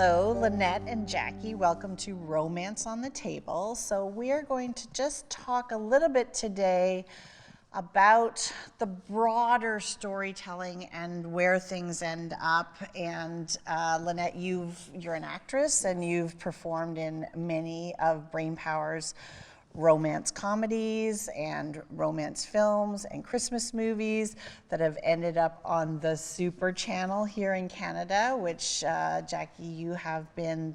Hello, Lanette and Jackie. Welcome to Romance on the Table. So we're going to just talk a little bit today about the broader storytelling and where things end up. And Lanette, you're an actress and you've performed in many of Brainpower's romance comedies and romance films and Christmas movies that have ended up on the Super Channel here in Canada, which Jackie, you have been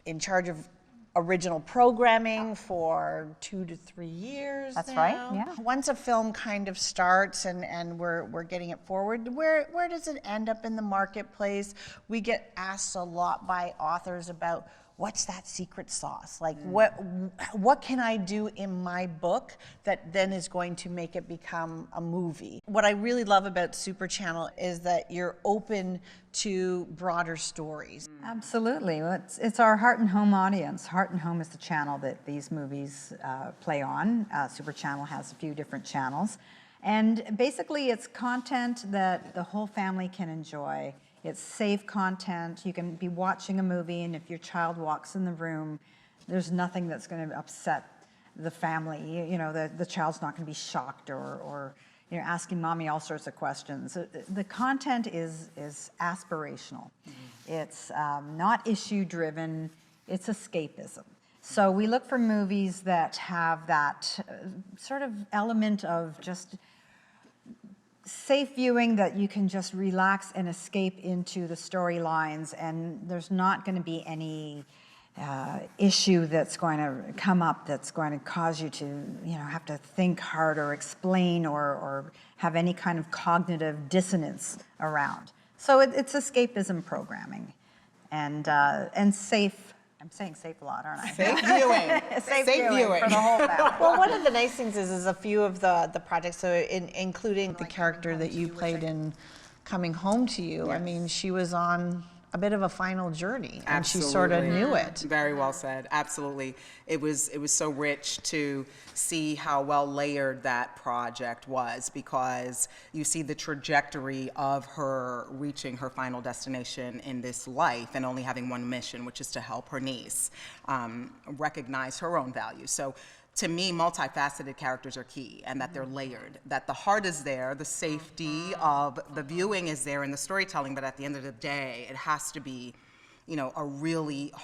in charge of original programming for 2 to 3 years. That's now. right, yeah. Once a film kind of starts and we're getting it forward, where does it end up in the marketplace? We get asked a lot by authors about what's that secret sauce? Like what can I do in my book that then is going to make it become a movie? What I really love about Super Channel is that you're open to broader stories. Absolutely. Well, it's our Heart and Home audience. Heart and Home is the channel that these movies play on. Super Channel has a few different channels. And basically it's content that the whole family can enjoy. It's safe content. You can be watching a movie, and if your child walks in the room, there's nothing that's going to upset the family. You know, the child's not going to be shocked or you know, asking mommy all sorts of questions. The content is aspirational. Mm-hmm. It's not issue-driven. It's escapism. So we look for movies that have that sort of element of just safe viewing, that you can just relax and escape into the storylines, and there's not going to be any issue that's going to come up that's going to cause you to, you know, have to think hard or explain or have any kind of cognitive dissonance around. So it's escapism programming and safe. I'm saying safe a lot, aren't I? Safe viewing. Safe viewing for the whole family. Well, one of the nice things is a few of the projects, so including the character that you played in Coming Home to You. Yes. I mean, she was on a bit of a final journey, and Absolutely. she sort of knew it. Very well said. Absolutely. It was so rich to see how well layered that project was, because you see the trajectory of her reaching her final destination in this life and only having one mission, which is to help her niece recognize her own value. So to me, multifaceted characters are key, and that they're layered, that the heart is there, the safety of the viewing is there in the storytelling, but at the end of the day, it has to be, you know, a really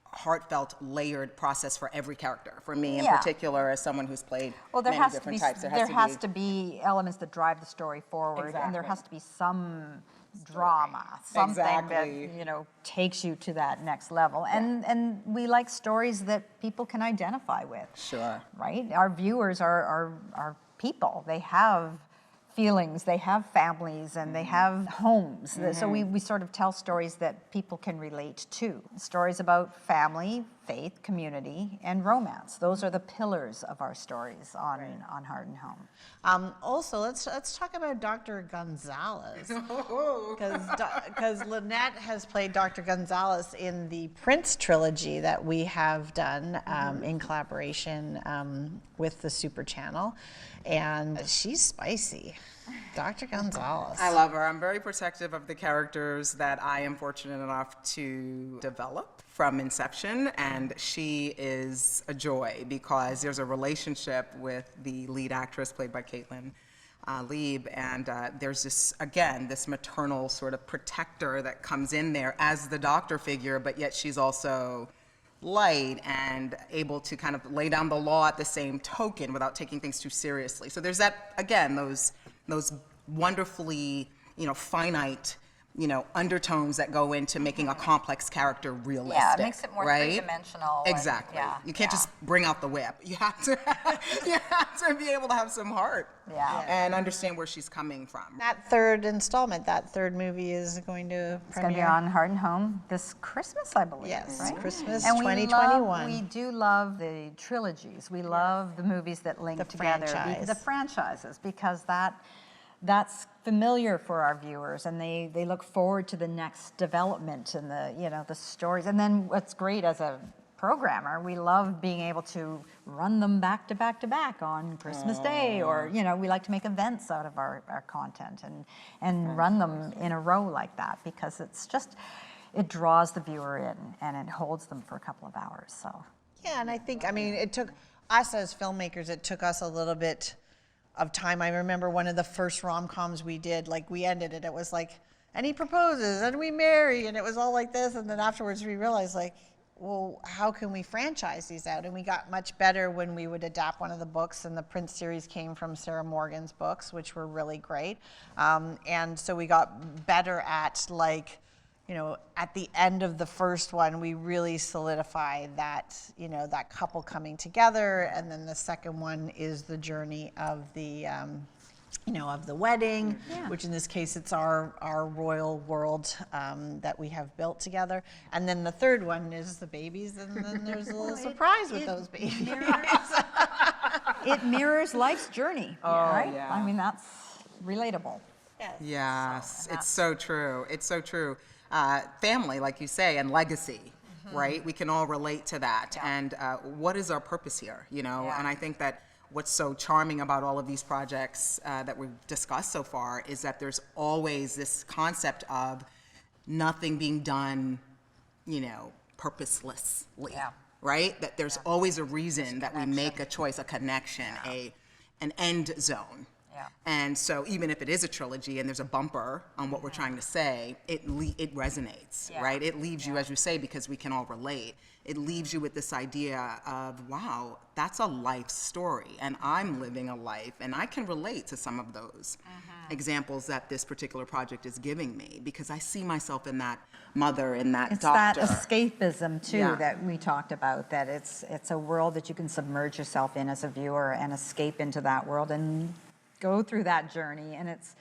heartfelt, layered process for every character. For me in particular, as someone who's played many different types, there has to be elements that drive the story forward, exactly. And there has to be some drama, something that, you know, takes you to that next level. And we like stories that people can identify with. Sure. Right? Our viewers are people. They have feelings, they have families, and they have homes. Mm-hmm. So we sort of tell stories that people can relate to. Stories about family, faith, community, and romance. Those are the pillars of our stories on Heart and Home. Also, let's talk about Dr. Gonzalez, because Lanette has played Dr. Gonzalez in the Prince trilogy that we have done in collaboration with the Super Channel, and she's spicy. Dr. Gonzalez. I love her. I'm very protective of the characters that I am fortunate enough to develop from inception, and she is a joy because there's a relationship with the lead actress played by Caitlin Lieb, and there's this, again, this maternal sort of protector that comes in there as the doctor figure, but yet she's also light and able to kind of lay down the law at the same token without taking things too seriously. So there's that, again, those wonderfully, you know, finite, you know, undertones that go into making a complex character realistic. Yeah, it makes it more three-dimensional. Exactly. And, you can't just bring out the whip. You have to be able to have some heart. Yeah. And understand where she's coming from. That third installment, that third movie is going to premiere. It's going to be on Heart and Home this Christmas, I believe. Yes, right? Christmas and 2021. We do love the trilogies. We love the movies that link together. The franchises, because that's familiar for our viewers, and they look forward to the next development and the stories. And then what's great as a programmer, we love being able to run them back to back to back on Christmas Day, or we like to make events out of our content and run them in a row like that, because it's just, it draws the viewer in and it holds them for a couple of hours. So Yeah, and I think, I mean, it took us as filmmakers, it took us a little bit of time. I remember one of the first rom-coms we did, like we ended it, it was like, and he proposes, and we marry, and it was all like this, and then afterwards we realized, like, well, how can we franchise these out? And we got much better when we would adapt one of the books, and the Prince series came from Sarah Morgan's books, which were really great. And so we got better at, like, you know, at the end of the first one, we really solidify that, you know, that couple coming together, and then the second one is the journey of the, you know, of the wedding, which in this case it's our royal world that we have built together, and then the third one is the babies, and then there's a little surprise with those babies. it mirrors life's journey, right? yeah. I mean, that's relatable. Yes, it's so true. It's so true. Family, like you say, and legacy, right? We can all relate to that. And what is our purpose here, you know? And I think that what's so charming about all of these projects that we've discussed so far is that there's always this concept of nothing being done, you know, purposelessly, right? That there's always a reason that we make a choice, a connection, an end zone. And so even if it is a trilogy and there's a bumper on what we're trying to say, it resonates, right? It leaves you, as you say, because we can all relate, it leaves you with this idea of, wow, that's a life story, and I'm living a life, and I can relate to some of those examples that this particular project is giving me, because I see myself in that mother, in that doctor. It's that escapism, too, that we talked about, that it's a world that you can submerge yourself in as a viewer and escape into that world and go through that journey, and it's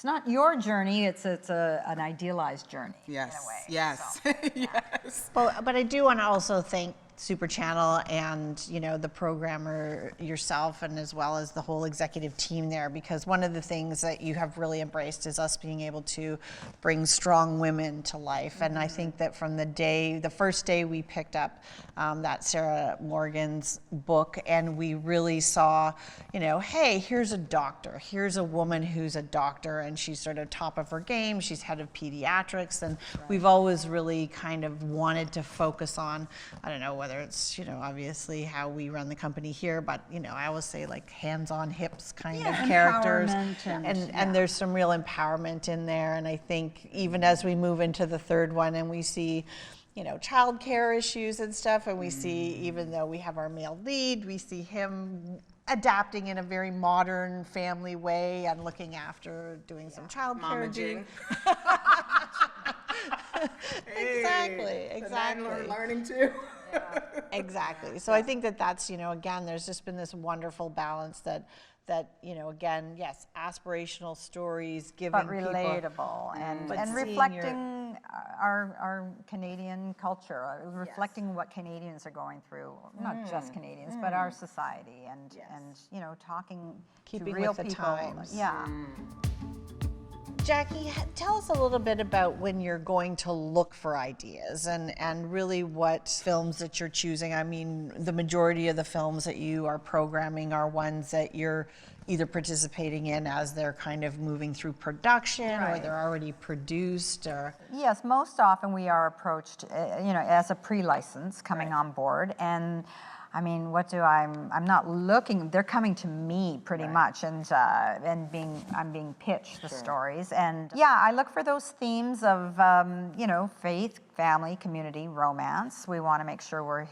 not your journey, it's an idealized journey in a way. Yes. So, Yes. Well, but I do want to also thank Super Channel and, you know, the programmer yourself, and as well as the whole executive team there, because one of the things that you have really embraced is us being able to bring strong women to life. And I think that from the first day we picked up that Sarah Morgan's book, and we really saw, you know, hey, here's a doctor, here's a woman who's a doctor, and she's sort of top of her game, she's head of pediatrics, and we've always really kind of wanted to focus on, I don't know, whether it's, you know, obviously how we run the company here, but, you know, I always say like hands on hips kind of characters. And there's some real empowerment in there. And I think even as we move into the third one and we see, you know, childcare issues and stuff, and we see, even though we have our male lead, we see him adapting in a very modern family way and looking after doing some childcare. Exactly. Learning too. Exactly. So I think that that's, you know, again, there's just been this wonderful balance that, you know, again, yes, aspirational stories, giving but relatable but and seeing reflecting our Canadian culture, reflecting what Canadians are going through, not just Canadians, but our society, and you know, keeping to real with the people. times. Jackie, tell us a little bit about when you're going to look for ideas and really what films that you're choosing. I mean, the majority of the films that you are programming are ones that you're either participating in as they're kind of moving through production, or they're already produced, or... Yes, most often we are approached, you know, as a pre-license coming on board, and I mean, I'm not looking, they're coming to me pretty much, and I'm being pitched the stories. And yeah, I look for those themes of, you know, faith, family, community, romance. We want to make sure we're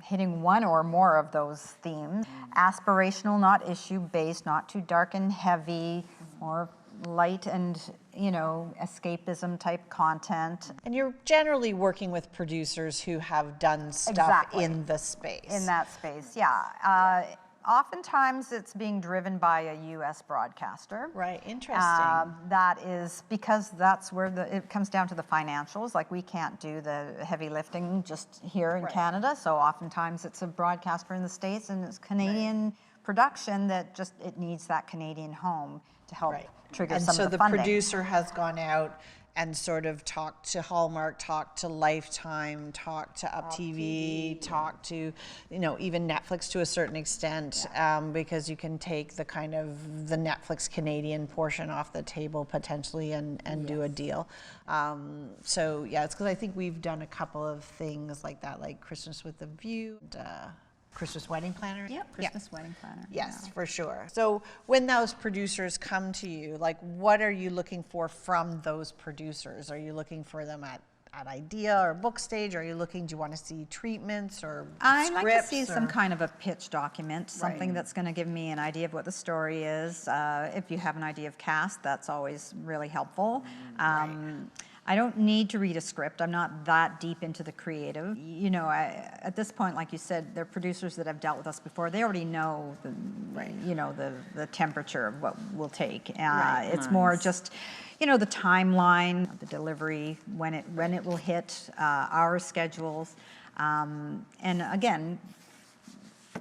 hitting one or more of those themes. Aspirational, not issue-based, not too dark and heavy, more light and, you know, escapism type content. And you're generally working with producers who have done stuff in the space. In that space, yeah. Oftentimes it's being driven by a U.S. broadcaster. Right, interesting. That is because that's where it comes down to the financials. Like, we can't do the heavy lifting just here in Canada, so oftentimes it's a broadcaster in the States, and it's Canadian production that it needs that Canadian home to help trigger some of the funding. So the producer has gone out and sort of talk to Hallmark, talk to Lifetime, talk to Up TV, talk to, you know, even Netflix to a certain extent, because you can take the kind of the Netflix Canadian portion off the table potentially and do a deal. So yeah, it's because I think we've done a couple of things like that, like Christmas with a View, and, Christmas Wedding Planner. Yep, Christmas Wedding Planner. Yes, for sure. So when those producers come to you, like what are you looking for from those producers? Are you looking for them at idea or book stage? Are you looking, do you want to see treatments or I scripts? like to see some or- kind of a pitch document, something that's going to give me an idea of what the story is. If you have an idea of cast, that's always really helpful. I don't need to read a script. I'm not that deep into the creative. You know, at this point, like you said, they're producers that have dealt with us before. They already know, you know, the temperature of what we'll take. It's more just, you know, the timeline, the delivery, when it will hit, our schedules, and again,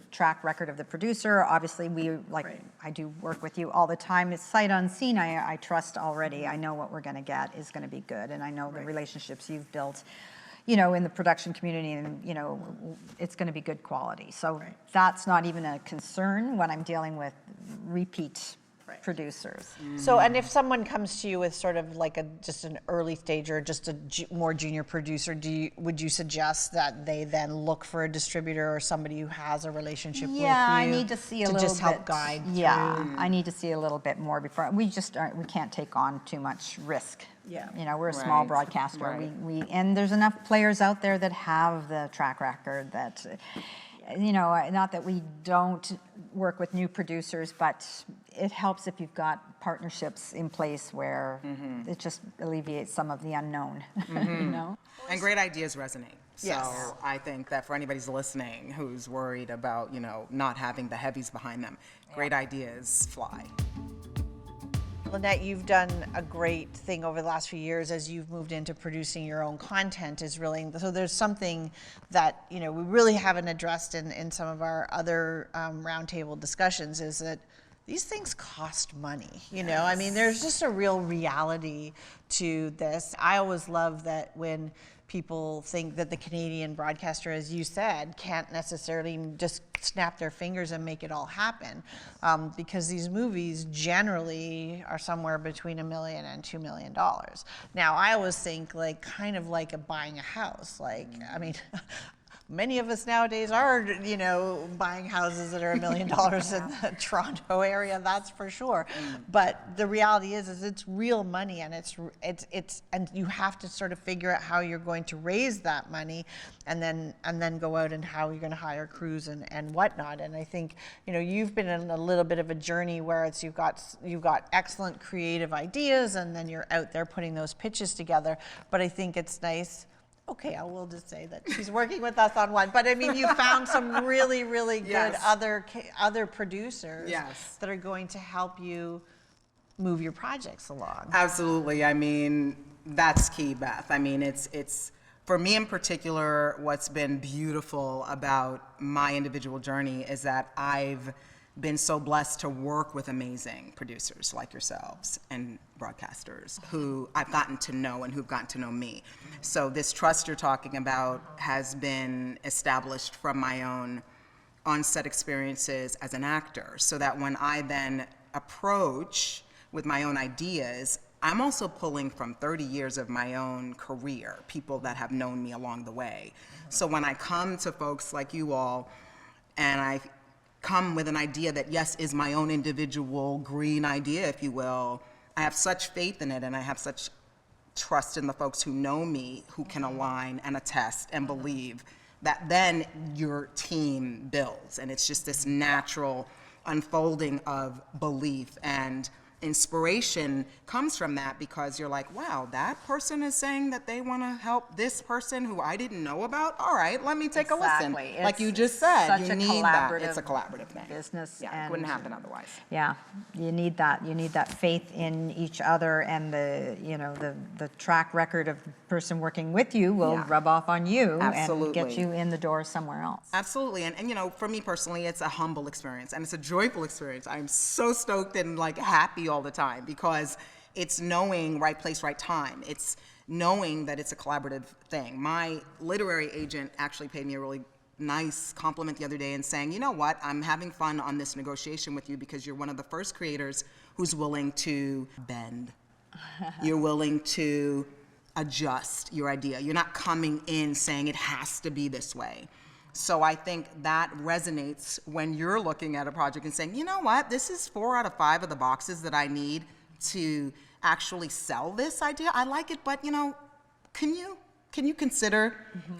track record of the producer. Obviously, I do work with you all the time. It's sight unseen. I trust already. I know what we're going to get is going to be good, and I know the relationships you've built, you know, in the production community, and you know, it's going to be good quality. So that's not even a concern when I'm dealing with repeat producers. So, and if someone comes to you with sort of like just an early stage or just a more junior producer, would you suggest that they then look for a distributor or somebody who has a relationship with you? Yeah, I need to see a little bit. To just help guide through? I need to see a little bit more before we can't take on too much risk. Yeah. You know, we're a small broadcaster. And there's enough players out there that have the track record that, you know, not that we don't work with new producers, but it helps if you've got partnerships in place where it just alleviates some of the unknown, you know? And great ideas resonate. So I think that for anybody who's listening who's worried about, you know, not having the heavies behind them, great ideas fly. Lanette, you've done a great thing over the last few years as you've moved into producing your own content is really, so there's something that, you know, we really haven't addressed in some of our other roundtable discussions is that these things cost money, you know? I mean, there's just a real reality to this. I always love that when people think that the Canadian broadcaster, as you said, can't necessarily just snap their fingers and make it all happen, because these movies generally are somewhere between $1 million and $2 million. Now, I always think like kind of like buying a house. Like, I mean, many of us nowadays are, you know, buying houses that are $1 million in the Toronto area, that's for sure. But the reality is it's real money, and it's and you have to sort of figure out how you're going to raise that money, and then go out and how you're going to hire crews and whatnot. And I think, you know, you've been in a little bit of a journey where it's you've got excellent creative ideas, and then you're out there putting those pitches together. But I think it's nice. Okay, I will just say that she's working with us on one. But I mean, you found some really, really good other producers that are going to help you move your projects along. Absolutely. I mean, that's key, Beth. I mean, it's for me in particular, what's been beautiful about my individual journey is that I've been so blessed to work with amazing producers like yourselves and broadcasters who I've gotten to know and who've gotten to know me. So this trust you're talking about has been established from my own on-set experiences as an actor, so that when I then approach with my own ideas, I'm also pulling from 30 years of my own career, people that have known me along the way. So when I come to folks like you all and I come with an idea that, yes, is my own individual green idea, if you will, I have such faith in it, and I have such trust in the folks who know me, who can align and attest and believe that then your team builds. And it's just this natural unfolding of belief, and inspiration comes from that, because you're like, wow, that person is saying that they want to help this person who I didn't know about. All right, let me take a listen. Like you just said, you need that. It's a collaborative thing. Business. Yeah, it wouldn't happen otherwise. Yeah, you need that. You need that faith in each other, and the track record of the person working with you will rub off on you and get you in the door somewhere else. Absolutely, and you know, for me personally, it's a humble experience and it's a joyful experience. I'm so stoked and like happy all the time, because It's knowing right place, right time. It's knowing that it's a collaborative thing. My literary agent actually paid me a really nice compliment the other day and saying, you know what, I'm having fun on this negotiation with you because you're one of the first creators who's willing to bend. You're willing to adjust your idea. You're not coming in saying it has to be this way. So I think that resonates when you're looking at a project and saying, you know what, this is 4 out of 5 of the boxes that I need to actually sell this idea. I like it, but you know, can you consider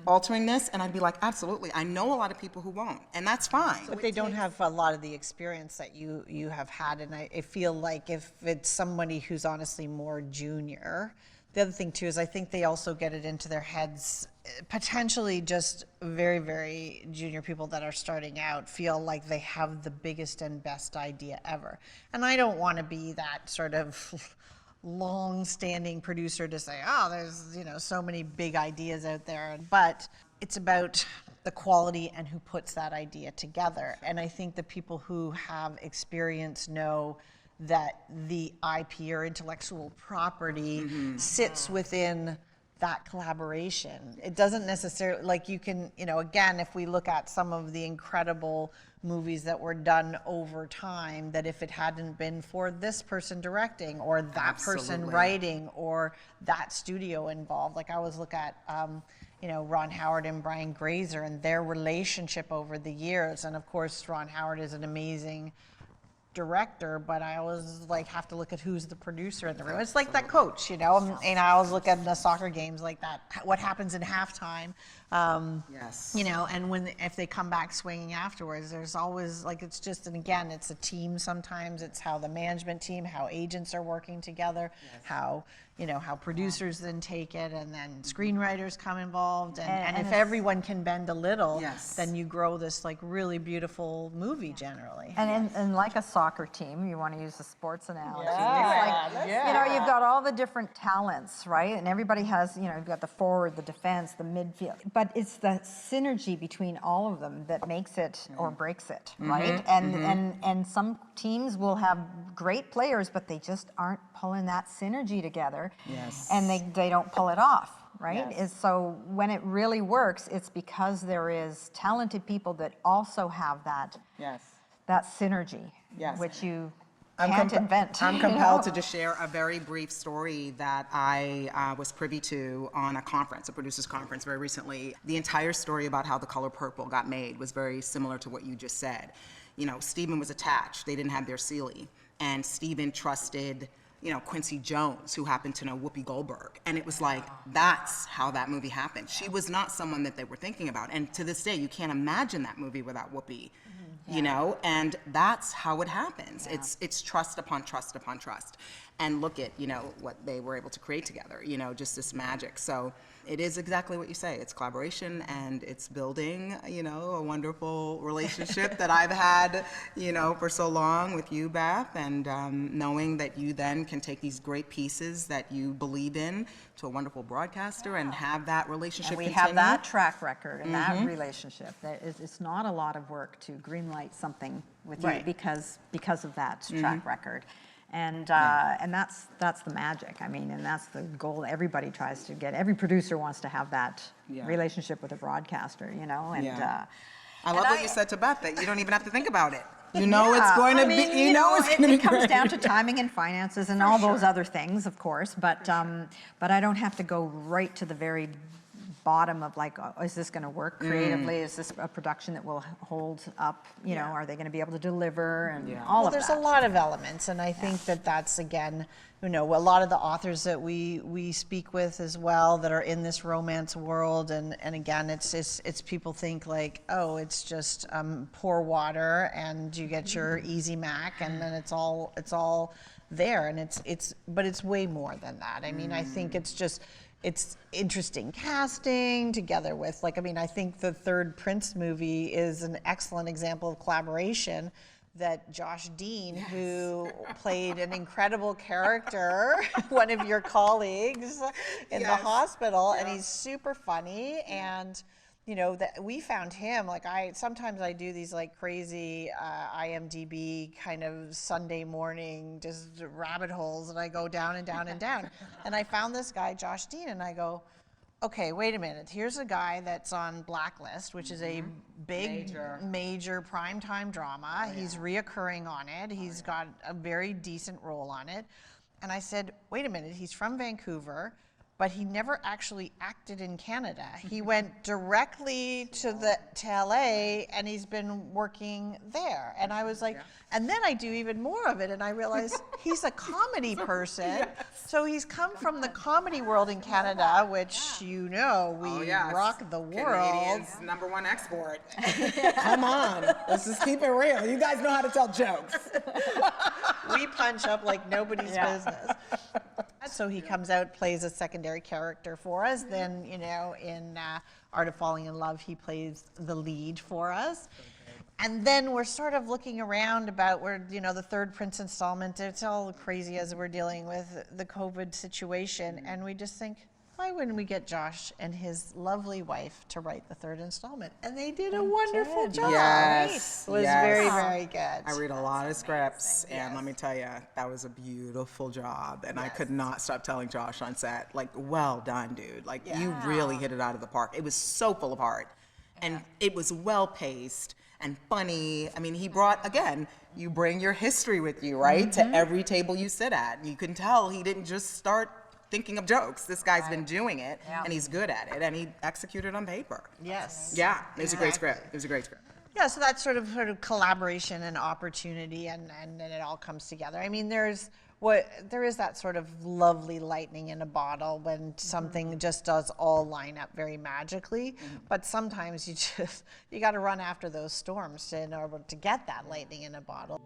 altering this? And I'd be like, absolutely. I know a lot of people who won't, and that's fine. But they don't have a lot of the experience that you have had, and I feel like if it's somebody who's honestly more junior, the other thing too is I think they also get it into their heads, potentially just very, very junior people that are starting out feel like they have the biggest and best idea ever. And I don't want to be that sort of long-standing producer to say, oh, there's, you know, so many big ideas out there. But it's about the quality and who puts that idea together. And I think the people who have experience know that the IP or intellectual property sits within that collaboration. It doesn't necessarily, like you can, you know, again, if we look at some of the incredible movies that were done over time, that if it hadn't been for this person directing or that person writing or that studio involved, like I always look at, you know, Ron Howard and Brian Grazer and their relationship over the years. And of course, Ron Howard is an amazing director, but I always like have to look at who's the producer in the room. It's like that coach, you know, and I always look at the soccer games like that, what happens in halftime, Yes. you know, and if they come back swinging afterwards, there's always like, it's just, and again, it's a team sometimes, it's how the management team, how agents are working together, how, you know, how producers then take it, and then screenwriters come involved, and if everyone can bend a little, then you grow this like really beautiful movie generally. And like a soccer team, you want to use a sports analogy. It's like, you know, you've got all the different talents, right? And everybody has, you know, you've got the forward, the defense, the midfield. But it's the synergy between all of them that makes it or breaks it, right? And some teams will have great players, but they just aren't pulling that synergy together. Yes. And they don't pull it off. Right? Is so when it really works, it's because there is talented people that also have that that synergy, which you can't invent. I'm compelled to just share a very brief story that I was privy to on a conference, a producers conference very recently. The entire story about how The Color Purple got made was very similar to what you just said. You know, Stephen was attached. They didn't have their Sealy. And Stephen trusted, you know, Quincy Jones, who happened to know Whoopi Goldberg. And it was like, that's how that movie happened. She was not someone that they were thinking about. And to this day, you can't imagine that movie without Whoopi, you know? And that's how it happens. It's trust upon trust upon trust. And look at, you know, what they were able to create together, you know, just this magic. So it is exactly what you say. It's collaboration, and it's building, you know, a wonderful relationship that I've had, you know, for so long with you, Beth, and knowing that you then can take these great pieces that you believe in to a wonderful broadcaster and have that relationship And we continue. have that track record and that relationship. It's not a lot of work to greenlight something with you because of that track record. And that's the magic. I mean, and that's the goal everybody tries to get. Every producer wants to have that relationship with a broadcaster, you know. And I love what you said to Beth, that you don't even have to think about it. You know it's going to be, you know it's going to be it comes great. down to timing and finances and all those other things, of course. But I don't have to go right to the very bottom of like, is this going to work creatively? Is this a production that will hold up? You know, are they going to be able to deliver and all of that? There's a lot of elements, and I think that's again, you know, a lot of the authors that we speak with as well that are in this romance world, and again, it's people think like, oh, it's just pour water and you get your Easy Mac, and then it's all there, and but it's way more than that. I mean, I think it's interesting casting together with, like, I mean, I think the third Prince movie is an excellent example of collaboration, that Josh Dean, who played an incredible character, one of your colleagues in the hospital, and he's super funny, and you know, that we found him, like sometimes I do these like crazy IMDb kind of Sunday morning just rabbit holes, and I go down and down and down. And I found this guy, Josh Dean, and I go, okay, wait a minute. Here's a guy that's on Blacklist, which is a big, major primetime drama. He's reoccurring on it. He's got a very decent role on it. And I said, wait a minute, he's from Vancouver, but he never actually acted in Canada. He went directly to LA, and he's been working there. And I was like, and then I do even more of it, and I realize he's a comedy person. So he's come from the comedy world in Canada, which you know, we rock the world. Canadians' #1 export. Come on, let's just keep it real. You guys know how to tell jokes. We punch up like nobody's business. So he comes out, plays a secondary character for us. Then, you know, in Art of Falling in Love, he plays the lead for us. And then we're sort of looking around about where, you know, the third Prince installment, it's all crazy as we're dealing with the COVID situation. And we just think, why wouldn't we get Josh and his lovely wife to write the third installment? And they did a wonderful job. Yes. It was very, very good. I read a lot of scripts, and let me tell you, that was a beautiful job. And I could not stop telling Josh on set, like, well done, dude. Like, you really hit it out of the park. It was so full of heart. And it was well-paced and funny. I mean, he brought, again, you bring your history with you, right, to every table you sit at. You can tell he didn't just start thinking of jokes. This guy's been doing it, and he's good at it, and he executed on paper. Yes. Yeah, it was a great script. It was a great script. Yeah, so that's sort of collaboration and opportunity, and then it all comes together. I mean, there is that sort of lovely lightning in a bottle when something just does all line up very magically. But sometimes you got to run after those storms in order to get that lightning in a bottle.